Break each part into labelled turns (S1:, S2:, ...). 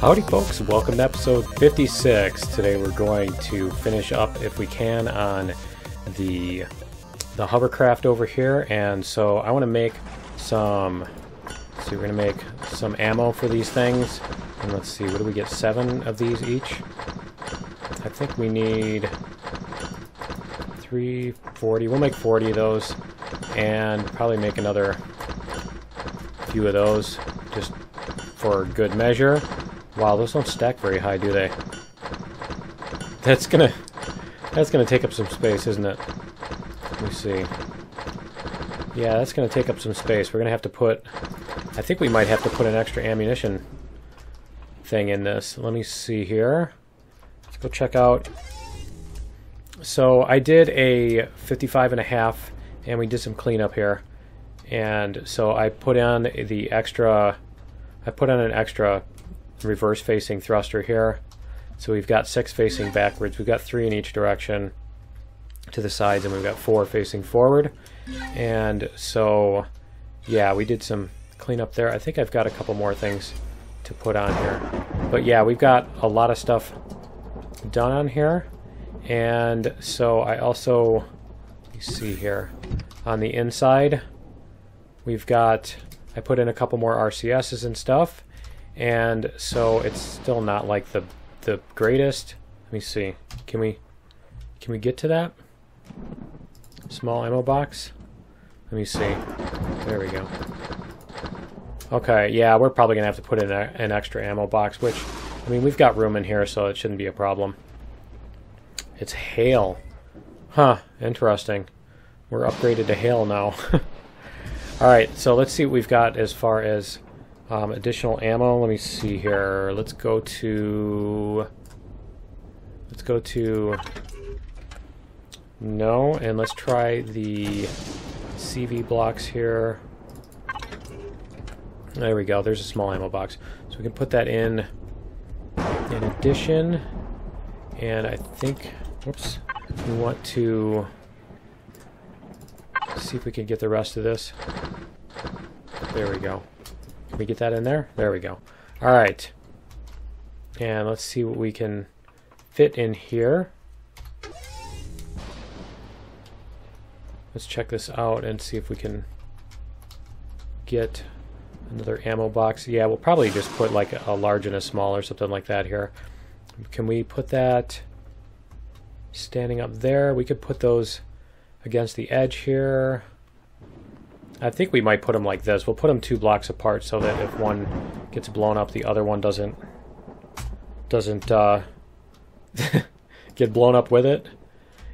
S1: Howdy folks, welcome to episode 56. Today we're going to finish up, if we can, on the hovercraft over here, and so I want to make some, let's see, we're going to make some ammo for these things, and let's see, what do we get, 7 of these each? I think we need 40, we'll make 40 of those, and probably make another few of those, just for good measure. Wow, those don't stack very high, do they? That's gonna take up some space, isn't it? Let me see. Yeah, that's gonna take up some space. We're gonna have to put, I think we might have to put an extra ammunition thing in this. Let me see here. Let's go check out. So I did a 55.5, and we did some cleanup here. And so I put on the extra, I put on an extra reverse facing thruster here, so we've got 6 facing backwards, we've got 3 in each direction to the sides, and we've got 4 facing forward. And so yeah, we did some cleanup there. I think I've got a couple more things to put on here, but yeah, we've got a lot of stuff done on here. And so I also, you see here on the inside, we've got, I put in a couple more RCSs and stuff. And so it's still not like the greatest. Let me see. Can we get to that? Small ammo box? Let me see. There we go. Okay, yeah, we're probably gonna have to put in an extra ammo box, which, I mean, we've got room in here, so it shouldn't be a problem. It's hail. Huh, interesting. We're upgraded to hail now. Alright, so let's see what we've got as far as additional ammo. Let me see here. Let's go to no, and let's try the CV blocks here. There we go. There's a small ammo box, so we can put that in addition. And I think, whoops, we want to see if we can get the rest of this. There we go. Can we get that in there? There we go. Alright. And let's see what we can fit in here. Let's check this out and see if we can get another ammo box. Yeah, we'll probably just put like a large and a small or something like that here. Can we put that standing up there? We could put those against the edge here. I think we might put them like this. We'll put them 2 blocks apart so that if one gets blown up, the other one doesn't get blown up with it.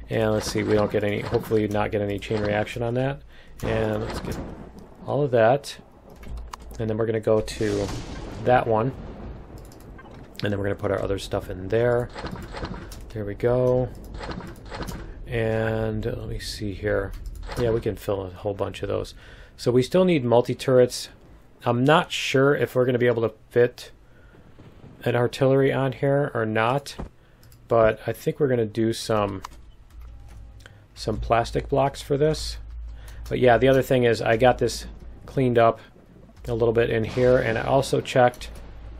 S1: And let's see, we don't get any, hopefully not get any chain reaction on that. And let's get all of that. And then we're going to go to that one. And then we're going to put our other stuff in there. There we go. And let me see here. Yeah, we can fill a whole bunch of those. So we still need multi-turrets. I'm not sure if we're going to be able to fit an artillery on here or not, but I think we're going to do some plastic blocks for this. But yeah, the other thing is I got this cleaned up a little bit in here, and I also checked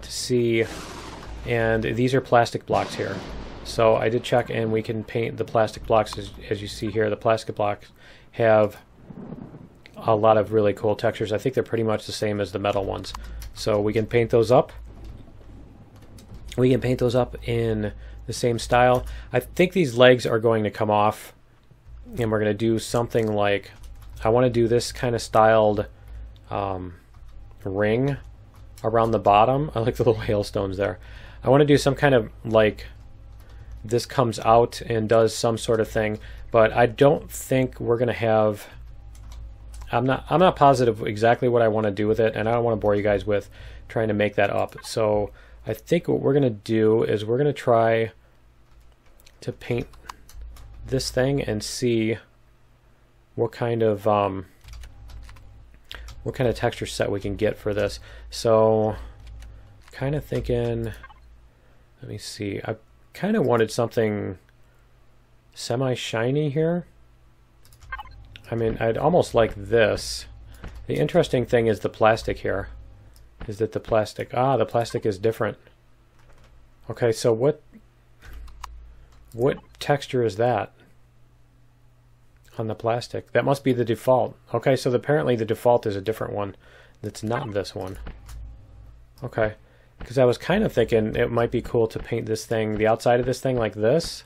S1: to see, and these are plastic blocks here. So I did check, and we can paint the plastic blocks as you see here. The plastic blocks have a lot of really cool textures. I think they're pretty much the same as the metal ones. So we can paint those up. We can paint those up in the same style. I think these legs are going to come off, and we're going to do something like, I want to do this kind of styled ring around the bottom. I like the little hailstones there. I want to do some kind of like, this comes out and does some sort of thing, but I don't think we're going to have, I'm not positive exactly what I want to do with it, and I don't want to bore you guys with trying to make that up. So I think what we're going to do is we're going to try to paint this thing and see what kind of texture set we can get for this. So kind of thinking, let me see, I kind of wanted something semi-shiny here. I mean, I'd almost like this. The interesting thing is the plastic here. Is that the plastic... Ah, the plastic is different. Okay, so what texture is that on the plastic? That must be the default. Okay, so apparently the default is a different one. That's not this one. Okay, because I was kind of thinking it might be cool to paint this thing, the outside of this thing, like this.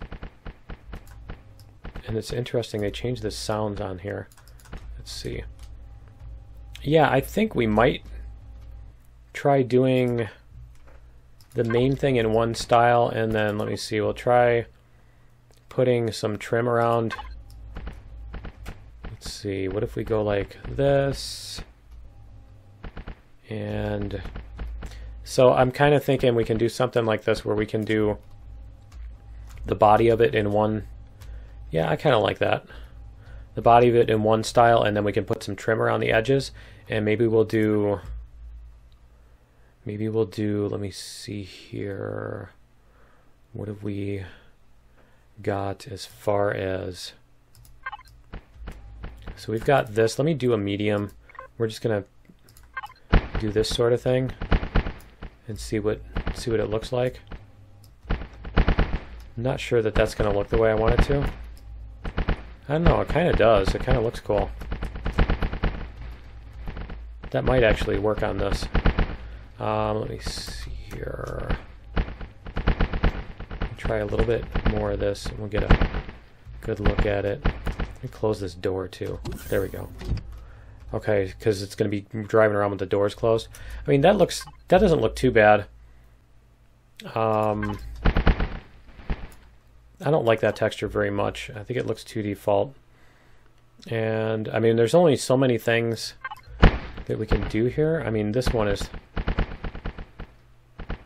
S1: And it's interesting, they changed the sounds on here. Let's see. Yeah, I think we might try doing the main thing in one style, and then, let me see, we'll try putting some trim around. Let's see, what if we go like this? And so I'm kind of thinking we can do something like this where we can do the body of it in one. Yeah, I kind of like that. The body of it in one style, and then we can put some trim around the edges, and maybe we'll do, let me see here, what have we got as far as, so we've got this. Let me do a medium. We're just gonna do this sort of thing and see what it looks like. I'm not sure that that's gonna look the way I want it to. I don't know, it kind of does. It kind of looks cool. That might actually work on this. Let me see here. Try a little bit more of this and we'll get a good look at it. Let me close this door too. There we go. Okay, because it's going to be driving around with the doors closed. I mean, that doesn't look too bad. I don't like that texture very much. I think it looks too default. And I mean, there's only so many things that we can do here. I mean, this one is,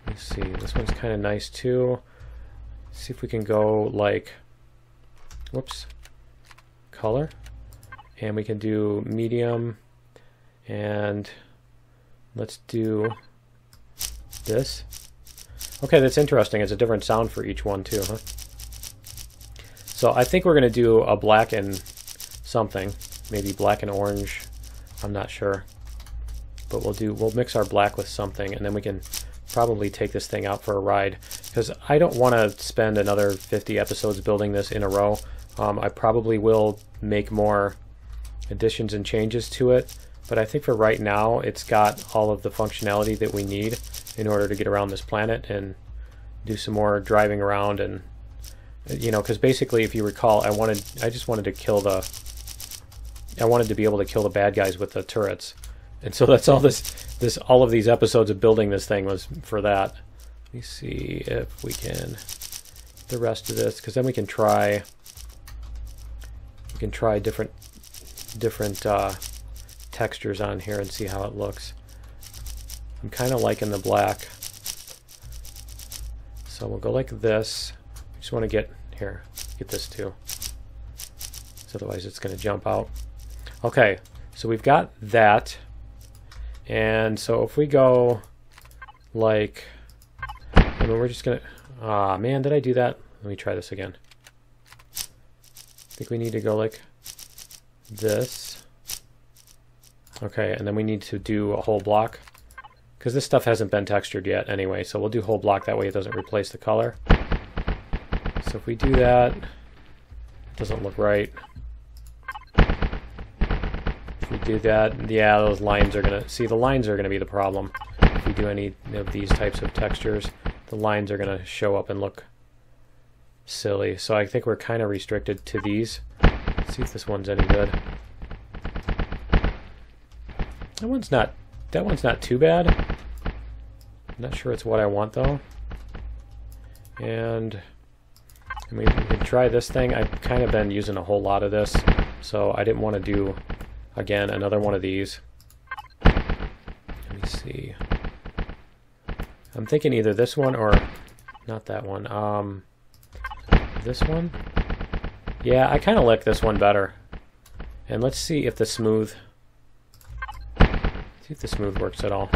S1: let's see, this one's kind of nice too. Let's see if we can go like, whoops, color, and we can do medium, and let's do this. Okay, that's interesting. It's a different sound for each one too, huh? So I think we're going to do a black and something, maybe black and orange. I'm not sure, but we'll mix our black with something, and then we can probably take this thing out for a ride, because I don't want to spend another 50 episodes building this in a row. I probably will make more additions and changes to it, but I think for right now it's got all of the functionality that we need in order to get around this planet and do some more driving around. And you know, because basically, if you recall, I wanted to be able to kill the bad guys with the turrets, and so that's all all of these episodes of building this thing was for that. Let me see if we can the rest of this, because then we can try different textures on here and see how it looks. I'm kind of liking the black, so we'll go like this. I just want to get this too, so otherwise it's going to jump out. Okay, so we've got that, and so if we go like, I mean, we're just gonna, man, did I do that? Let me try this again. I think we need to go like this. Okay, and then we need to do a whole block, because this stuff hasn't been textured yet anyway, so we'll do whole block, that way it doesn't replace the color. So if we do that, it doesn't look right. If we do that, yeah, those lines are gonna, see, the lines are gonna be the problem. If we do any of these types of textures, the lines are gonna show up and look silly. So I think we're kind of restricted to these. Let's see if this one's any good. That one's not too bad. I'm not sure it's what I want though. And we can try this thing. I've kind of been using a whole lot of this, so I didn't want to do, again, another one of these. Let me see. I'm thinking either this one or not that one. This one? Yeah, I kind of like this one better. And let's see if the smooth works at all.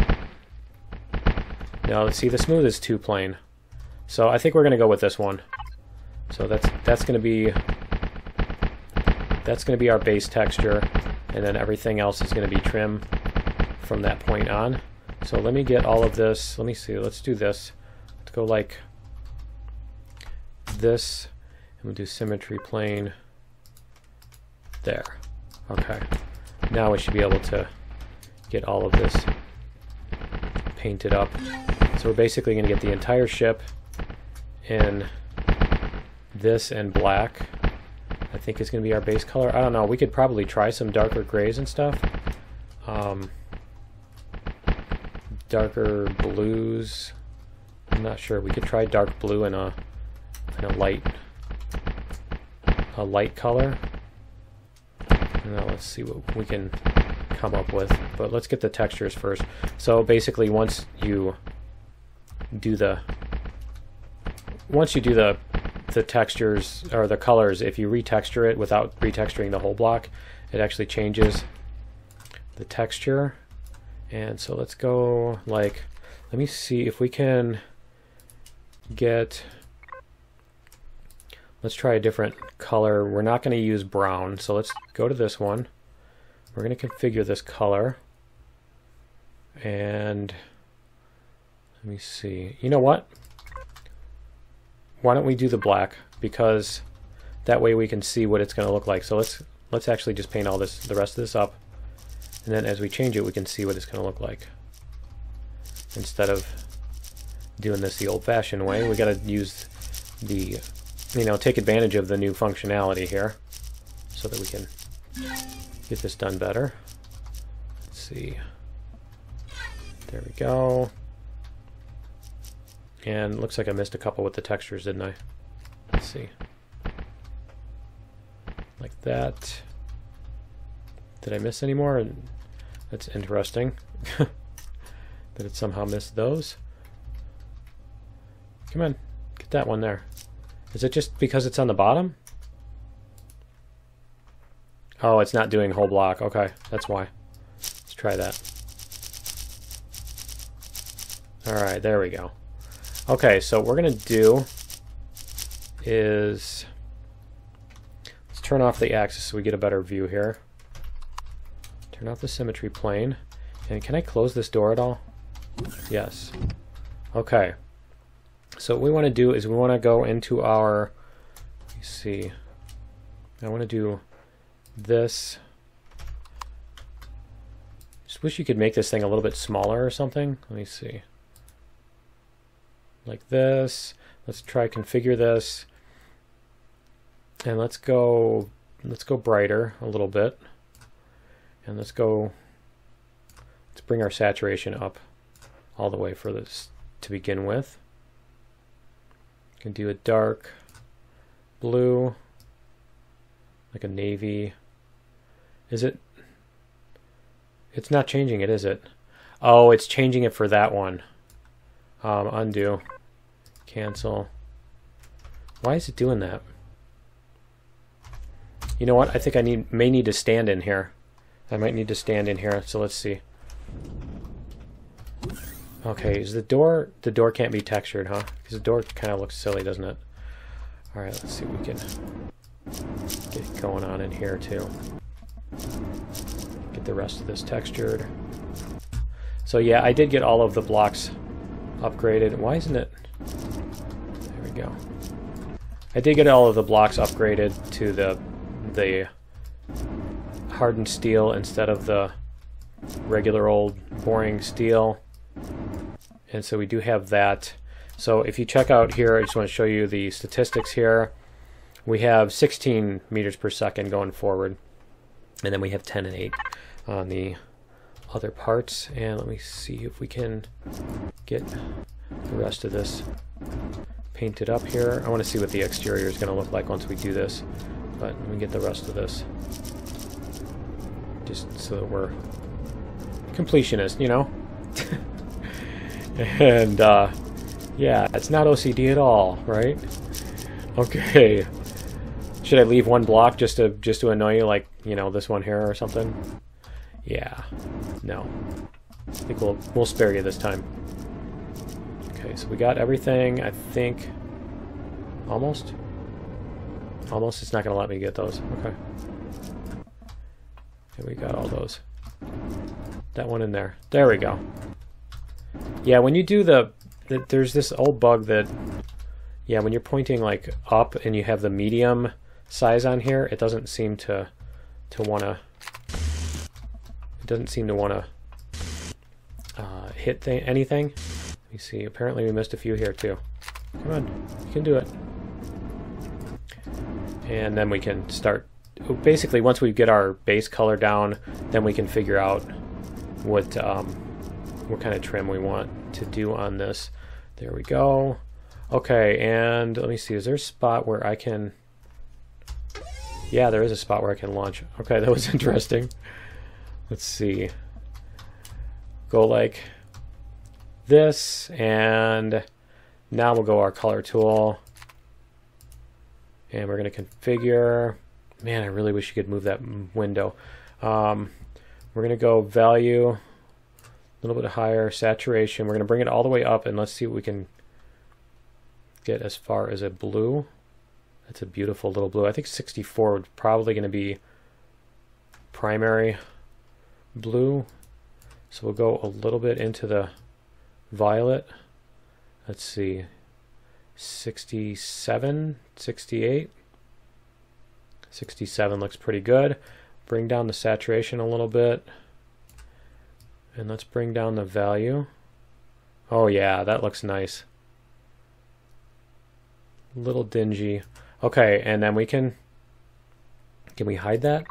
S1: No, see, the smooth is too plain. So I think we're going to go with this one. So that's going to be our base texture, and then everything else is going to be trim from that point on. So let me get all of this. Let me see. Let's do this. Let's go like this, and we'll do symmetry plane there. Okay. Now we should be able to get all of this painted up. So we're basically going to get the entire ship in this and black. I think it's going to be our base color. I don't know. We could probably try some darker grays and stuff. Darker blues. I'm not sure. We could try dark blue and a light color. Now let's see what we can come up with. But let's get the textures first. So basically, once you do the textures or the colors, if you retexture it without retexturing the whole block, it actually changes the texture. And so let's go like, let me see if we can get, let's try a different color. We're not going to use brown, so let's go to this one. We're going to configure this color. And let me see. You know what? Why don't we do the black? Because that way we can see what it's going to look like. So let's actually just paint all this, the rest of this up. And then as we change it, we can see what it's going to look like. Instead of doing this the old-fashioned way, we got to use the, take advantage of the new functionality here so that we can get this done better. Let's see. There we go. And it looks like I missed a couple with the textures, didn't I? Let's see. Like that. Did I miss any more? That's interesting. That it somehow missed those. Come on, get that one there. Is it just because it's on the bottom? Oh, it's not doing whole block. Okay, that's why. Let's try that. Alright, there we go. Okay, so what we're going to do is let's turn off the axis so we get a better view here. Turn off the symmetry plane. And can I close this door at all? Yes. Okay. So what we want to do is we want to go into our, let me see, I want to do this. Just wish you could make this thing a little bit smaller or something. Let me see. Like this. Let's try configure this. And let's go brighter a little bit. And let's bring our saturation up all the way for this to begin with. You can do a dark blue, like a navy. Is it? It's not changing it, is it? Oh, it's changing it for that one. Undo, cancel. Why is it doing that? You know what? I think I may need to stand in here. I might need to stand in here, so let's see. Okay, is the door can't be textured, huh? Because the door kind of looks silly, doesn't it? Alright, let's see what we can get going on in here too. Get the rest of this textured. So yeah, I did get all of the blocks upgraded. Why isn't it? There we go. I did get all of the blocks upgraded to the hardened steel instead of the regular old boring steel. And so we do have that. So if you check out here, I just want to show you the statistics here. We have 16 meters per second going forward. And then we have 10 and 8 on the other parts. And let me see if we can get the rest of this painted up here. I want to see what the exterior is going to look like once we do this. But let me get the rest of this. Just so that we're completionist, you know? And, yeah, it's not OCD at all, right? Okay. Should I leave one block just to annoy you, like, you know, this one here or something? Yeah. No. I think we'll spare you this time. Okay, so we got everything, I think. Almost? Almost. It's not going to let me get those. Okay. And we got all those. That one in there. There we go. Yeah, when you do there's this old bug that Yeah, when you're pointing like up and you have the medium size on here, it doesn't seem to wanna. It doesn't seem to wanna hit anything. Let me see. Apparently, we missed a few here too. Come on, you can do it. And then we can start. Basically, once we get our base color down, then we can figure out what kind of trim we want to do on this. There we go. Okay, and let me see. Is there a spot where I can? Yeah, there is a spot where I can launch. Okay, that was interesting. Let's see. Go like this, and now we'll go our color tool, and we're going to configure. Man, I really wish you could move that window. We're going to go value, a little bit higher, saturation. We're going to bring it all the way up, and let's see what we can get as far as a blue. That's a beautiful little blue. I think 64 would probably going to be primary blue. So we'll go a little bit into the violet. Let's see, 67, 68. 67 looks pretty good. Bring down the saturation a little bit. And let's bring down the value. Oh yeah, that looks nice. A little dingy. Okay, and then we can we hide that?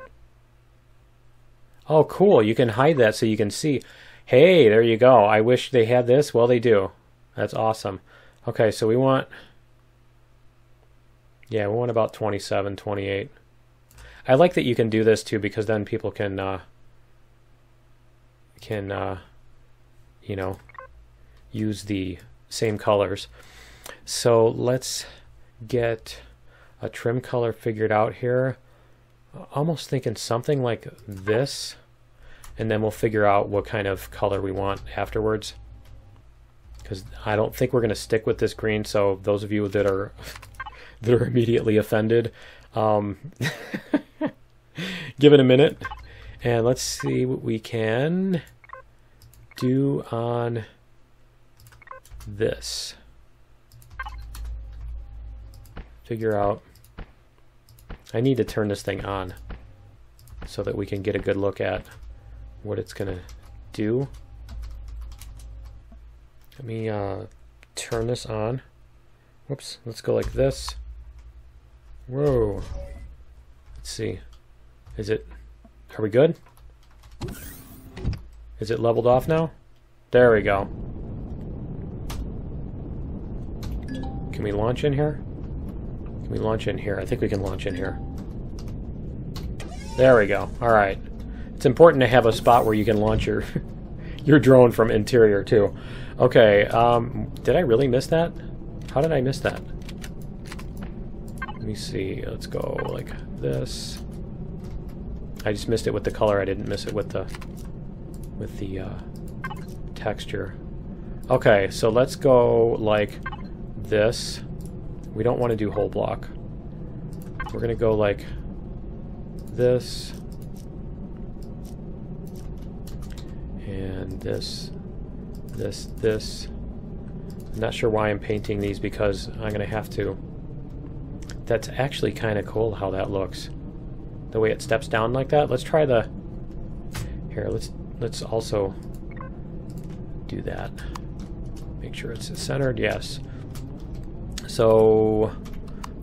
S1: Oh cool, you can hide that so you can see. Hey, there you go. I wish they had this. Well, they do. That's awesome. Okay, so we want, yeah, we want about 27, 28. I like that you can do this too, because then people can you know, use the same colors. So let's get a trim color figured out here. Almost thinking something like this, and then we'll figure out what kind of color we want afterwards, because I don't think we're going to stick with this green. So those of you that are immediately offended, give it a minute, and let's see what we can do on this. Figure out. I need to turn this thing on so that we can get a good look at what it's going to do. Let me turn this on. Whoops, let's go like this. Whoa. Let's see. Are we good? Is it leveled off now? There we go. Can we launch in here? Can we launch in here? I think we can launch in here. There we go. Alright. It's important to have a spot where you can launch your your drone from interior too. Okay, did I really miss that? How did I miss that? Let me see. Let's go like this. I just missed it with the color. I didn't miss it with the texture. Okay, so let's go like this. We don't want to do whole block. We're going to go like this. And this. I'm not sure why I'm painting these, because I'm going to have to. That's actually kind of cool how that looks. The way it steps down like that. Let's try the... Here, let's also do that. Make sure it's centered. Yes. So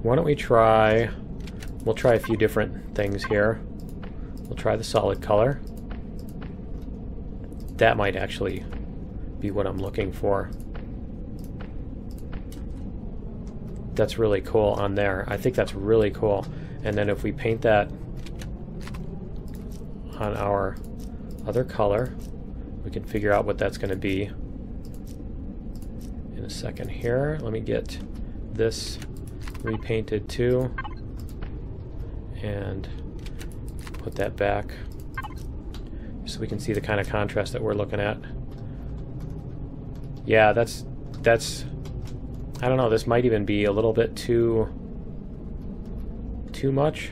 S1: why don't we try... We'll try a few different things here. We'll try the solid color. That might actually be what I'm looking for. That's really cool on there. I think that's really cool. And then if we paint that on our other color, we can figure out what that's going to be in a second here. Let me get this repainted too and put that back so we can see the kind of contrast that we're looking at. Yeah, that's I don't know, this might even be a little bit too much,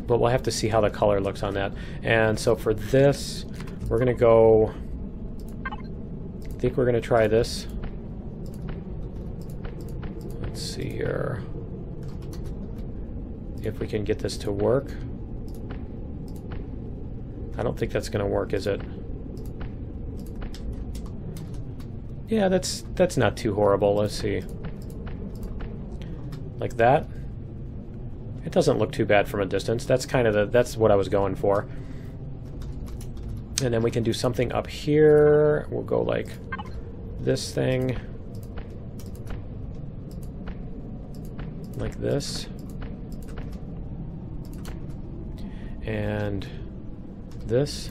S1: but we'll have to see how the color looks on that. And so for this, we're gonna go, I think we're gonna try this. Let's see here. If we can get this to work. I don't think that's going to work, is it? Yeah, that's not too horrible. Let's see. Like that. It doesn't look too bad from a distance. That's kind of that's what I was going for. And then we can do something up here. We'll go like this thing. Like this. And this.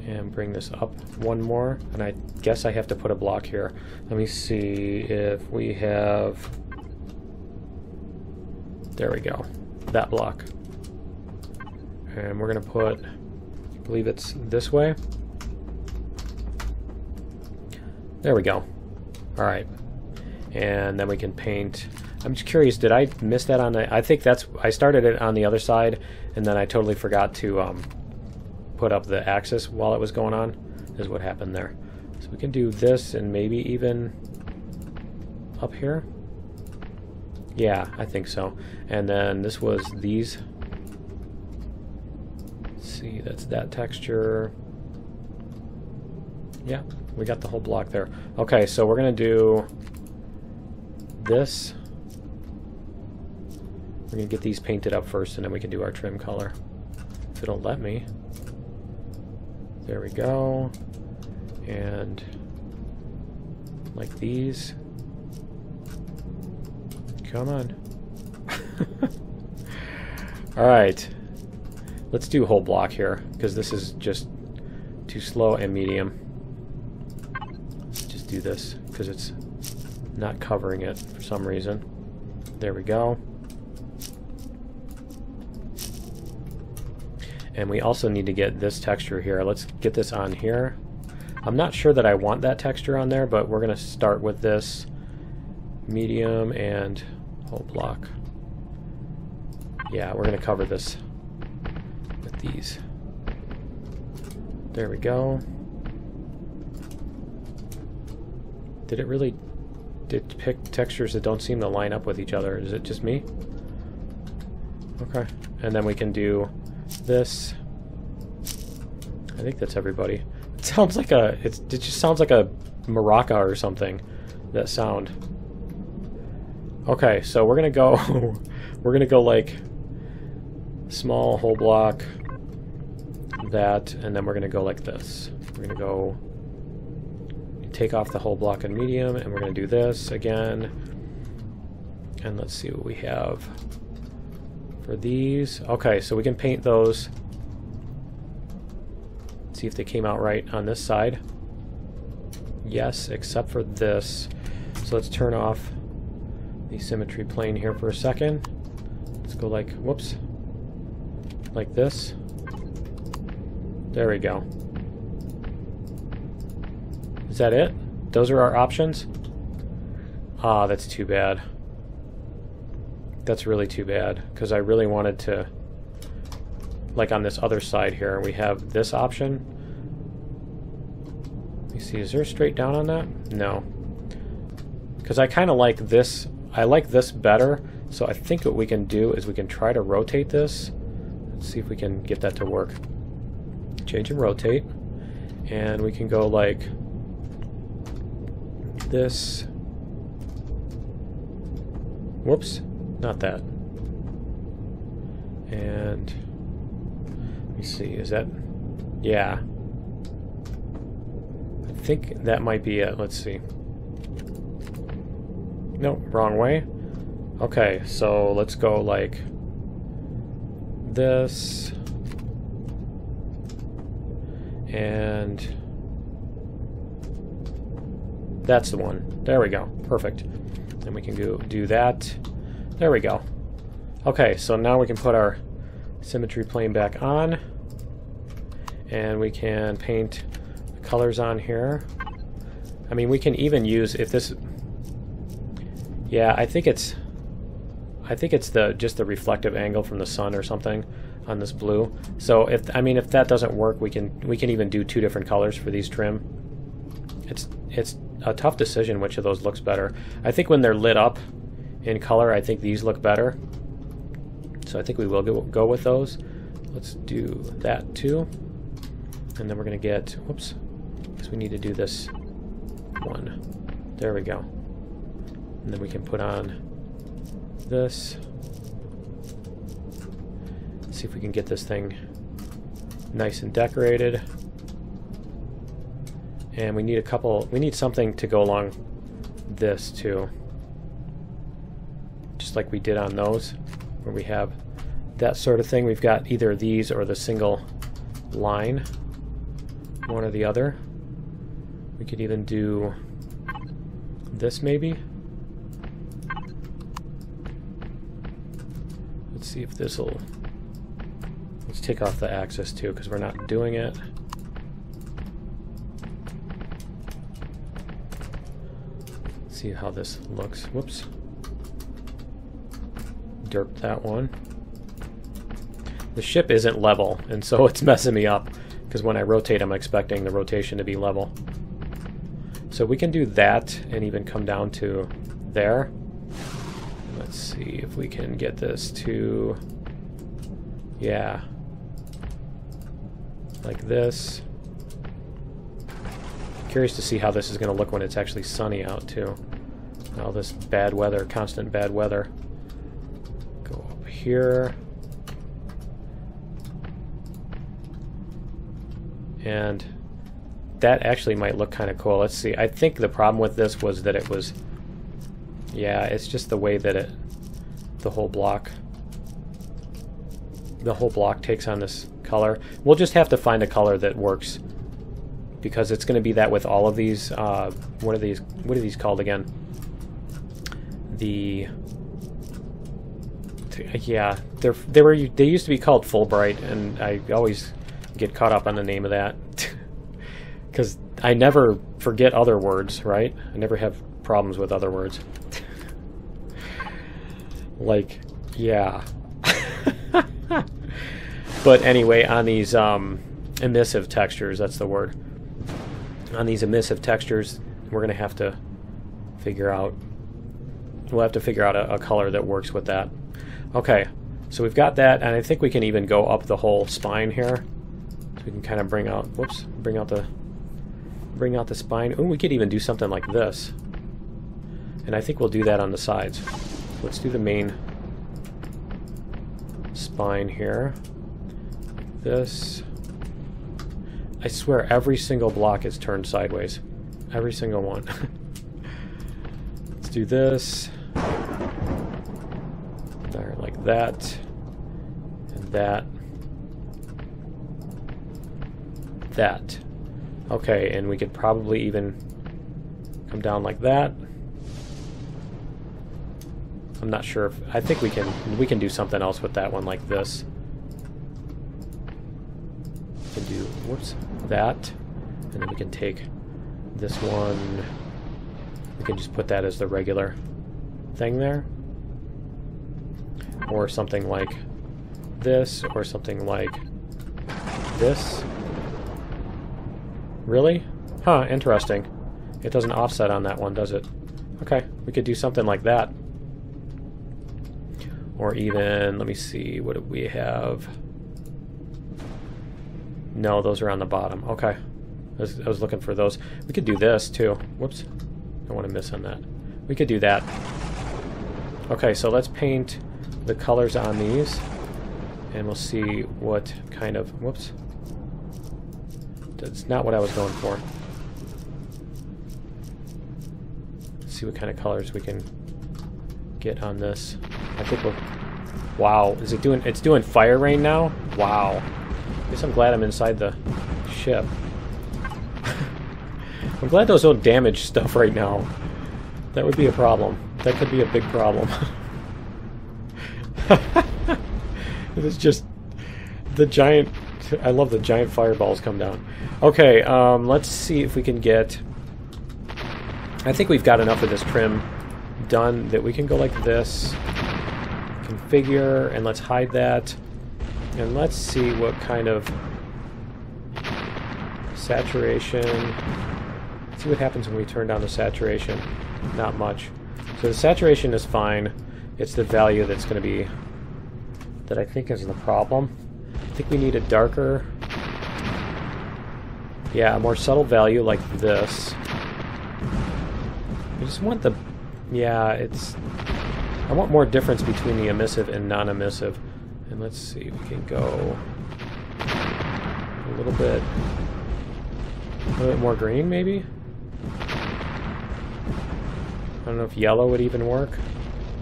S1: And bring this up one more. And I guess I have to put a block here. Let me see if we have... There we go. That block. And we're going to put... I believe it's this way. There we go. Alright. And then we can paint... I'm just curious, did I miss that on the... I think that's... I started it on the other side, and then I totally forgot to put up the axis while it was going on, is what happened there. So we can do this and maybe even up here. Yeah, I think so. And then this was these. Let's see, that's that texture. Yeah, we got the whole block there. Okay, so we're going to do this. We're going to get these painted up first, and then we can do our trim color. If it'll let me. There we go. And like these. Come on. Alright. Let's do whole block here, because this is just too slow and medium. Let's just do this, because it's not covering it for some reason. There we go. And we also need to get this texture here. Let's get this on here. I'm not sure that I want that texture on there, but we're going to start with this medium and whole block. Yeah, we're going to cover this with these. There we go. Did it really... Did it pick textures that don't seem to line up with each other? Is it just me? Okay. And then we can do this. I think that's everybody. It sounds like a... It just sounds like a maraca or something. That sound. Okay, so we're gonna go... we're gonna go like... small whole block. That, and then we're gonna go like this. We're gonna go... take off the whole block and medium, and we're gonna do this again. And let's see what we have for these. Okay, so we can paint those. See if they came out right on this side. Yes, except for this. So let's turn off the symmetry plane here for a second. Let's go like, whoops, like this. There we go. Is that it? Those are our options? Ah, that's too bad. That's really too bad, because I really wanted to, like on this other side here, we have this option. Let me see, is there a straight down on that? No. Because I kind of like this, I like this better, so I think what we can do is we can try to rotate this. Let's see if we can get that to work. Change and rotate. And we can go like this. Whoops. Not that. And let me see, is that... Yeah. I think that might be it. Let's see. Nope, wrong way. Okay, so let's go like this. And that's the one. There we go. Perfect. Then we can go do that. There we go. Okay, so now we can put our symmetry plane back on. And we can paint the colors on here. I mean, we can even use, if this... Yeah, I think it's the just the reflective angle from the sun or something on this blue. So if that doesn't work, we can even do two different colors for these trim. It's a tough decision which of those looks better. I think when they're lit up in color, I think these look better. So I think we will go with those. Let's do that too. And then we're going to get, whoops, because we need to do this one. There we go. And then we can put on this. See if we can get this thing nice and decorated. And we need something to go along this too. Just like we did on those, where we have that sort of thing. We've got either these or the single line, one or the other. We could even do this maybe. Let's see if this will... Let's take off the axis too, because we're not doing it. See how this looks. Whoops. Derp that one. The ship isn't level, and so it's messing me up, because when I rotate, I'm expecting the rotation to be level. So we can do that and even come down to there. Let's see if we can get this to... Yeah. Like this. Curious to see how this is going to look when it's actually sunny out too. All this bad weather, constant bad weather. Go up here. And that actually might look kind of cool. Let's see. I think the problem with this was that it was... Yeah, it's just the way that the whole block takes on this color. We'll just have to find a color that works, because it's going to be that with all of these. What are these called again? Yeah, they used to be called Fulbright, and I always get caught up on the name of that because I never forget other words, right? I never have problems with other words. Like, yeah. But anyway, on these emissive textures, that's the word. On these emissive textures, we're going to have to figure out... We'll have to figure out a color that works with that. Okay, so we've got that, and I think we can even go up the whole spine here. So we can kind of bring out... Whoops. Bring out the spine. Ooh, we could even do something like this. And I think we'll do that on the sides. Let's do the main spine here. This. I swear every single block is turned sideways. Every single one. Let's do this. There, like that. And that. That. Okay, and we could probably even come down like that. I'm not sure if... I think we can do something else with that one, like this. We can do... Whoops. That. And then we can take this one... We can just put that as the regular thing there. Or something like this, or something like this. Really? Huh, interesting. It doesn't offset on that one, does it? Okay, we could do something like that. Or even, let me see, what do we have? No, those are on the bottom. Okay. I was looking for those. We could do this, too. Whoops. Don't want to miss on that. We could do that. Okay, so let's paint the colors on these. And we'll see what kind of... Whoops. That's not what I was going for. Let's see what kind of colors we can get on this. I think we'll... Wow, is it doing... It's doing fire rain now? Wow. I guess I'm glad I'm inside the ship. I'm glad those don't damage stuff right now. That would be a problem. That could be a big problem. It is just... The giant... I love the giant fireballs come down. Okay, let's see if we can get... I think we've got enough of this trim done that we can go like this. Configure, and let's hide that. And let's see what kind of saturation. Let's see what happens when we turn down the saturation. Not much. So the saturation is fine. It's the value that's going to be, that I think is the problem. I think we need a darker, yeah, a more subtle value like this. I just want the, yeah, it's, I want more difference between the emissive and non-emissive. And let's see, we can go a little bit more green, maybe? I don't know if yellow would even work.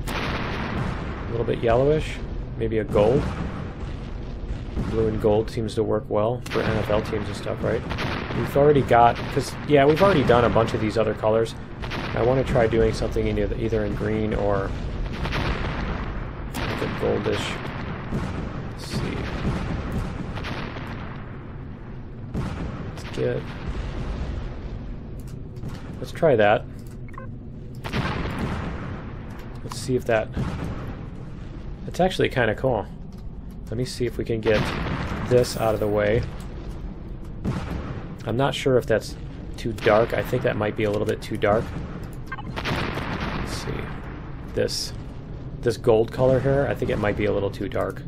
S1: A little bit yellowish. Maybe a gold. Blue and gold seems to work well for NFL teams and stuff, right? We've already got, because, yeah, we've already done a bunch of these other colors. I want to try doing something in either in green or like a goldish. Let's see. Let's try that. Let's see if that... It's actually kind of cool. Let me see if we can get this out of the way. I'm not sure if that's too dark. I think that might be a little bit too dark. Let's see. This gold color here, I think it might be a little too dark.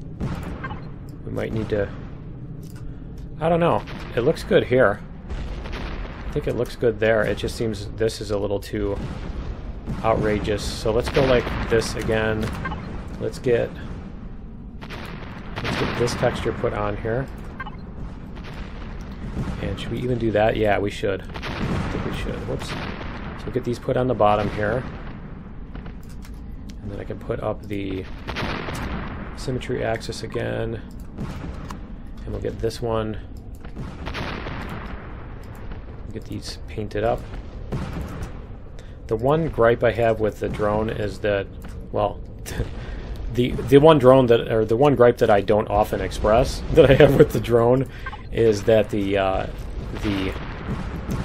S1: We might need to... I don't know. It looks good here. I think it looks good there. It just seems this is a little too outrageous. So let's go like this again. Let's get this texture put on here. And should we even do that? Yeah, we should. I think we should. Whoops. So we'll get these put on the bottom here. And then I can put up the symmetry axis again. And we'll get this one. Get these painted up. The one gripe I have with the drone is that, well, the one drone that, or the one gripe that I don't often express that I have with the drone is that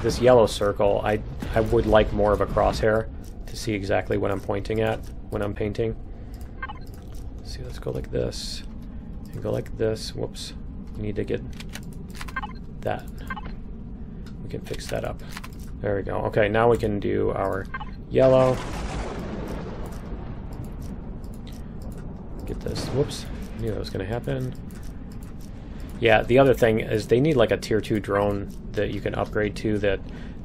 S1: this yellow circle, I would like more of a crosshair to see exactly what I'm pointing at when I'm painting. Let's see, let's go like this and go like this. Whoops, we need to get that. We can fix that up. There we go. Okay, now we can do our yellow. Get this. Whoops. I knew that was going to happen. Yeah, the other thing is they need like a tier 2 drone that you can upgrade to that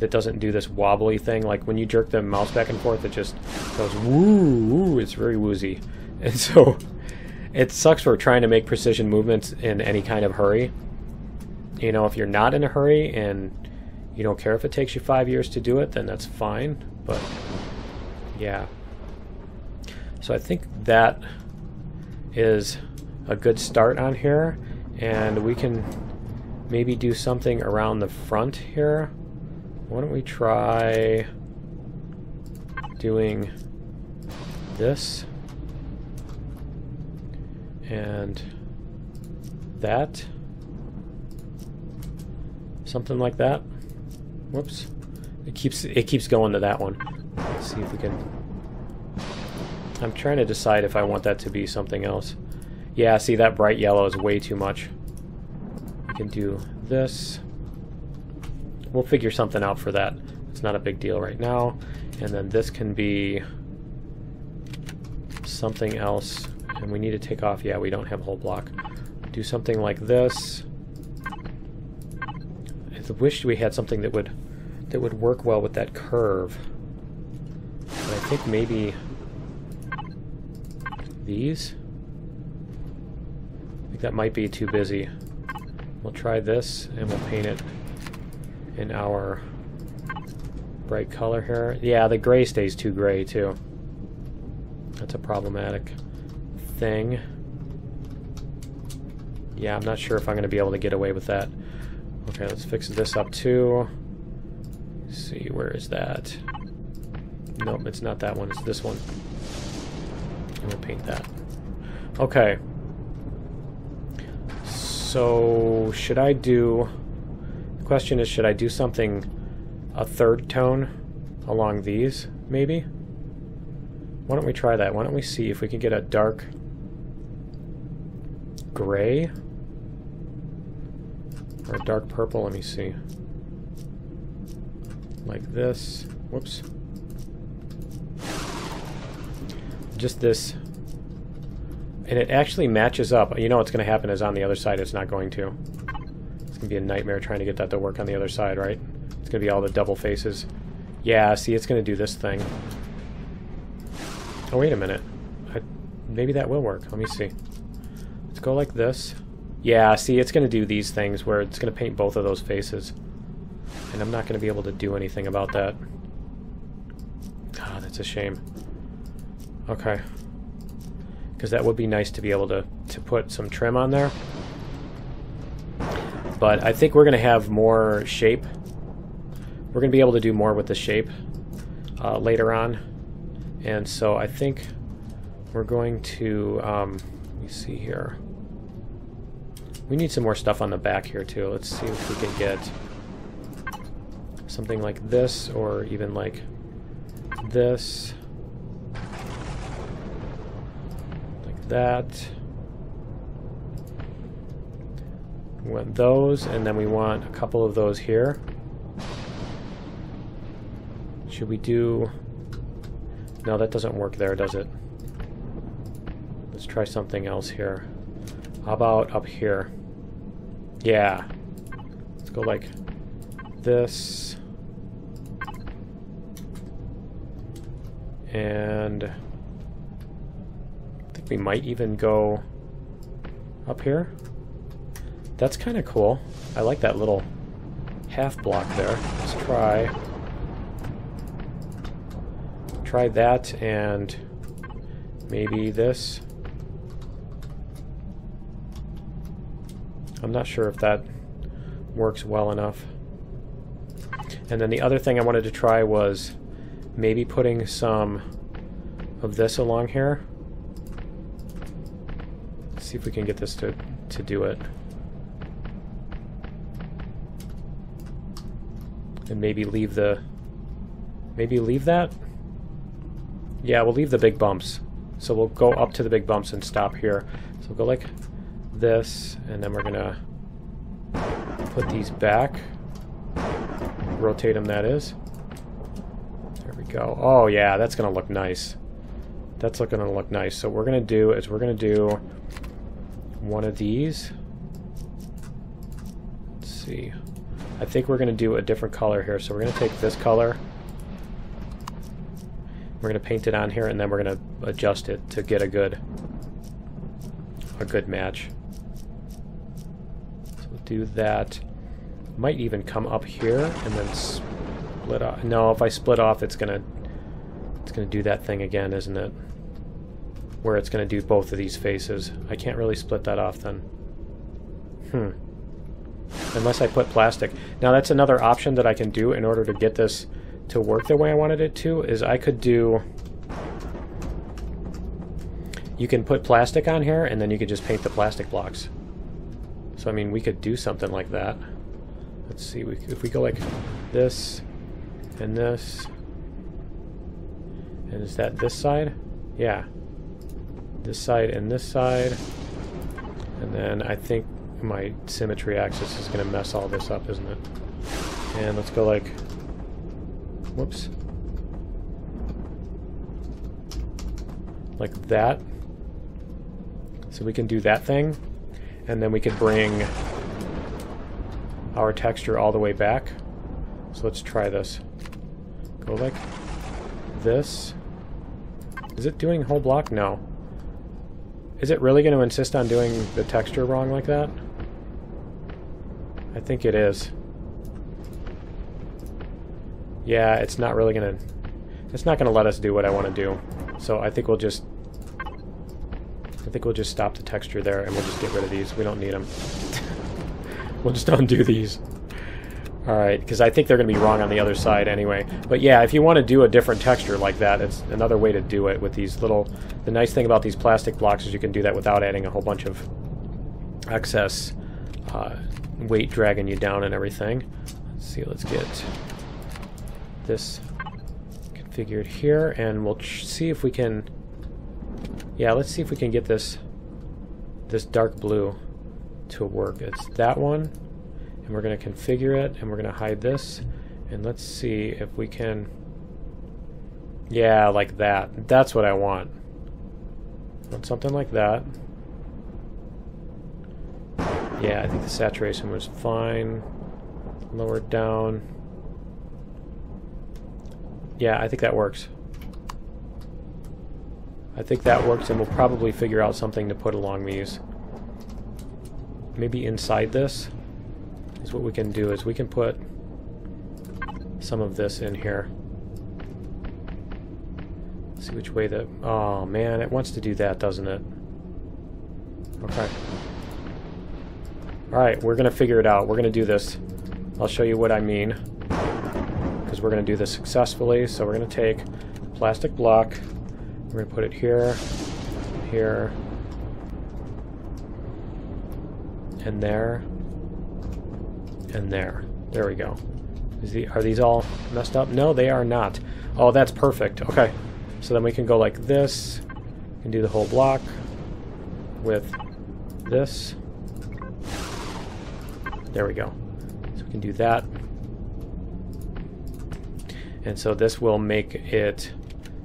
S1: doesn't do this wobbly thing. Like when you jerk the mouse back and forth, it just goes woo, woo. It's very woozy. And so it sucks for trying to make precision movements in any kind of hurry. You know, if you're not in a hurry and you don't care if it takes you 5 years to do it, then that's fine. But yeah. So I think that is a good start on here. And we can maybe do something around the front here. Why don't we try doing this and that. Something like that. Whoops. It keeps going to that one. Let's see if we can... I'm trying to decide if I want that to be something else. Yeah, see, that bright yellow is way too much. We can do this. We'll figure something out for that. It's not a big deal right now. And then this can be something else. And we need to take off... Yeah, we don't have a whole block. Do something like this. I wish we had something that would work well with that curve. But I think maybe these. I think that might be too busy. We'll try this and we'll paint it in our bright color here. Yeah, the gray stays too gray too. That's a problematic thing. Yeah, I'm not sure if I'm going to be able to get away with that. Okay, let's fix this up too. Let's see, where is that? Nope, it's not that one, it's this one. And we'll paint that. Okay. So, should I do... The question is, should I do something, a third tone along these, maybe? Why don't we try that? Why don't we see if we can get a dark gray? Or a dark purple, let me see. like this. Whoops. Just this. And it actually matches up. You know what's going to happen is on the other side it's not going to. It's going to be a nightmare trying to get that to work on the other side, right? It's going to be all the double faces. Yeah, see, it's going to do this thing. Oh, wait a minute. Maybe that will work. Let me see. Let's go like this. Yeah, see, it's going to do these things where it's going to paint both of those faces. And I'm not going to be able to do anything about that. Ah, that's a shame. Okay. Because that would be nice to be able to put some trim on there. But I think we're going to have more shape. We're going to be able to do more with the shape later on. And so I think we're going to, let me see here. We need some more stuff on the back here too. Let's see if we can get something like this, or even like this. Like that. We want those, and then we want a couple of those here. Should we do... No, that doesn't work there, does it? Let's try something else here. How about up here? Yeah. Let's go like this. And I think we might even go up here. That's kind of cool. I like that little half block there. Let's try that, and maybe this. I'm not sure if that works well enough. And then the other thing I wanted to try was maybe putting some of this along here. Let's see if we can get this to do it. And maybe leave that? Yeah, we'll leave the big bumps. So we'll go up to the big bumps and stop here. So we'll go like this, and then we're gonna put these back. Rotate them, that is. There we go. Oh yeah, that's gonna look nice. That's gonna look nice. So what we're gonna do is we're gonna do one of these. Let's see. I think we're gonna do a different color here. So we're gonna take this color. We're going to paint it on here, and then we're going to adjust it to get a good match. So we'll do that. Might even come up here and then split off. No, if I split off, it's going to do that thing again, isn't it? Where it's going to do both of these faces. I can't really split that off then. Unless I put plastic. Now that's another option that I can do in order to get this to work the way I wanted it to, is I could do... You can put plastic on here, and then you could just paint the plastic blocks. So, I mean, we could do something like that. Let's see, if we go like this, and this, and is that this side? Yeah. This side and this side. And then I think my symmetry axis is going to mess all this up, isn't it? And let's go like... Whoops. Like that. So we can do that thing, and then we could bring our texture all the way back. So let's try this. Go like this. Is it doing whole block? No. Is it really going to insist on doing the texture wrong like that? I think it is. Yeah, it's not really gonna... It's not gonna let us do what I want to do. So I think we'll just... stop the texture there, and we'll just get rid of these. We don't need them. We'll just undo these. Alright, because I think they're going to be wrong on the other side anyway. But yeah, if you want to do a different texture like that, it's another way to do it with these little... The nice thing about these plastic blocks is you can do that without adding a whole bunch of excess weight dragging you down and everything. Let's see, let's get this configured here, and we'll see if we can... Yeah, let's see if we can get this dark blue to work. It's that one, and we're going to configure it, and we're going to hide this, And let's see if we can... Yeah, like that. That's what I want. Want something like that. Yeah, I think the saturation was fine. Lower it down. Yeah, I think that works. I think that works, and we'll probably figure out something to put along these. Maybe inside this is what we can do, is we can put some of this in here. Let's see which way the... Oh, man, it wants to do that, doesn't it? Okay. Alright, we're going to figure it out. We're going to do this. I'll show you what I mean. Because we're going to do this successfully. So we're going to take a plastic block. We're going to put it here, here, and there, and there. There we go. Are these all messed up? No, they are not. Oh, that's perfect. Okay. So then we can go like this. We can do the whole block with this. There we go. So we can do that. And so this will make it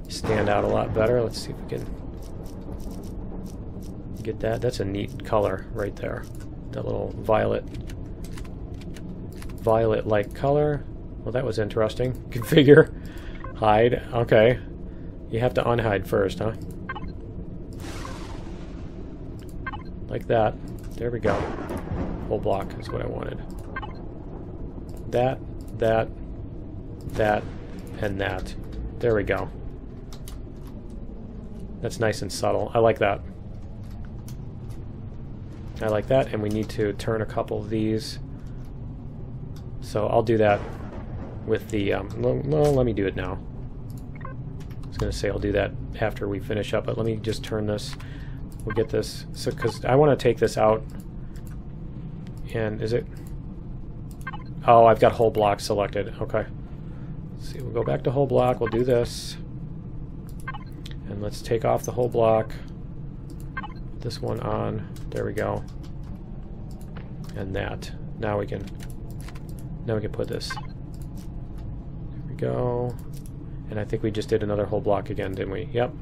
S1: stand out a lot better. Let's see if we can get that. That's a neat color right there. That little violet-like color. Well, that was interesting. Configure. Hide. Okay. You have to unhide first, huh? Like that. There we go. Whole block is what I wanted. That, and that. There we go. That's nice and subtle. I like that. I like that, and we need to turn a couple of these. So I'll do that with the... well, let me do it now. I was going to say I'll do that after we finish up, but let me just turn this. We'll get this... So, because I want to take this out. And is it... Oh, I've got whole block selected. Okay. Let's see, we'll go back to whole block. We'll do this. And let's take off the whole block. Put this one on. There we go. And that. Now we can put this. There we go. And I think we just did another whole block again, didn't we? Yep.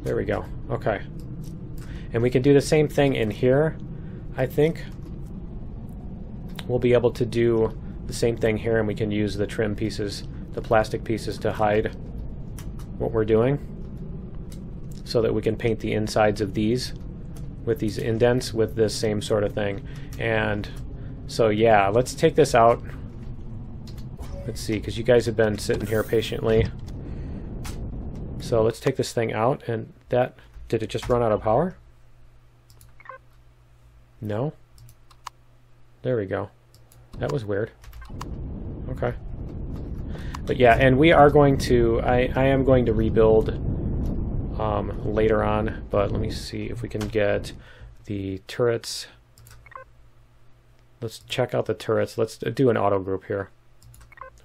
S1: There we go. Okay. And we can do the same thing in here, I think. We'll be able to do the same thing here, and we can use the trim pieces, the plastic pieces, to hide what we're doing, so that we can paint the insides of these with these indents with this same sort of thing. And so yeah, let's take this out. Let's see, because you guys have been sitting here patiently. So let's take this thing out. And that, did it just run out of power? No? There we go. That was weird. Okay. But yeah, and we are going to, I am going to rebuild later on, but let me see if we can get the turrets. Let's check out the turrets. Let's do an auto group here.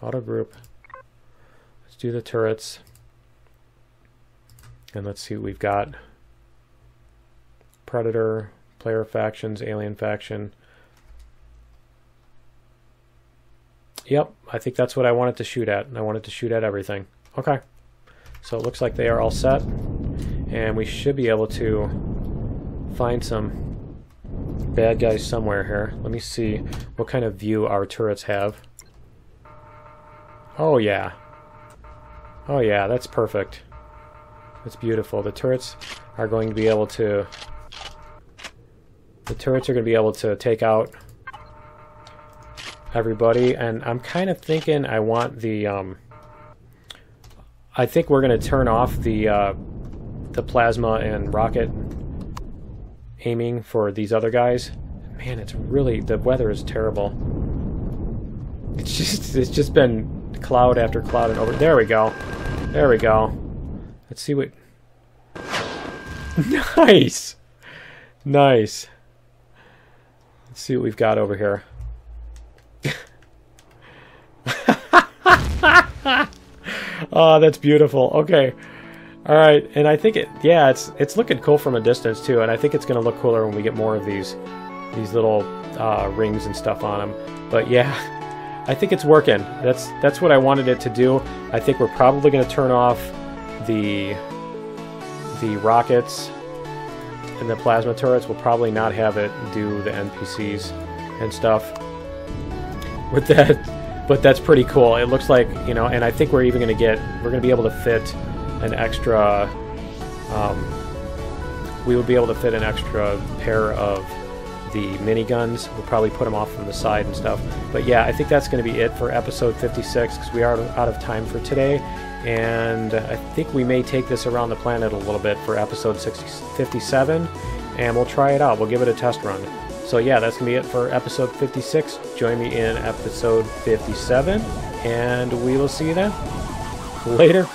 S1: Auto group. Let's do the turrets. And let's see what we've got. Predator, player factions, alien faction. Yep, I think that's what I wanted to shoot at. I wanted to shoot at everything. Okay. So it looks like they are all set. And we should be able to find some bad guys somewhere here. Let me see what kind of view our turrets have. Oh yeah. Oh yeah, that's perfect. That's beautiful. The turrets are going to be able to... The turrets are going to be able to take out everybody, and I'm kind of thinking I want the I think we're going to turn off the plasma and rocket aiming for these other guys. Man, it's really, the weather is terrible. It's just been cloud after cloud and over. There we go. There we go. Let's see what... Nice! Nice. Let's see what we've got over here. Oh, that's beautiful. Okay. All right, and I think it's looking cool from a distance too, and I think it's going to look cooler when we get more of these little rings and stuff on them. But yeah, I think it's working. That's what I wanted it to do. I think we're probably going to turn off the rockets and the plasma turrets. We'll probably not have it do the NPCs and stuff with that, but that's pretty cool. It looks like, you know, and I think we're even going to be able to fit an extra, we would be able to fit an extra pair of the miniguns. We'll probably put them off from the side and stuff. But yeah, I think that's going to be it for episode 56, because we are out of time for today. And I think we may take this around the planet a little bit for episode 57, and we'll try it out. We'll give it a test run. So yeah, that's going to be it for episode 56. Join me in episode 57, and we will see you then. Later.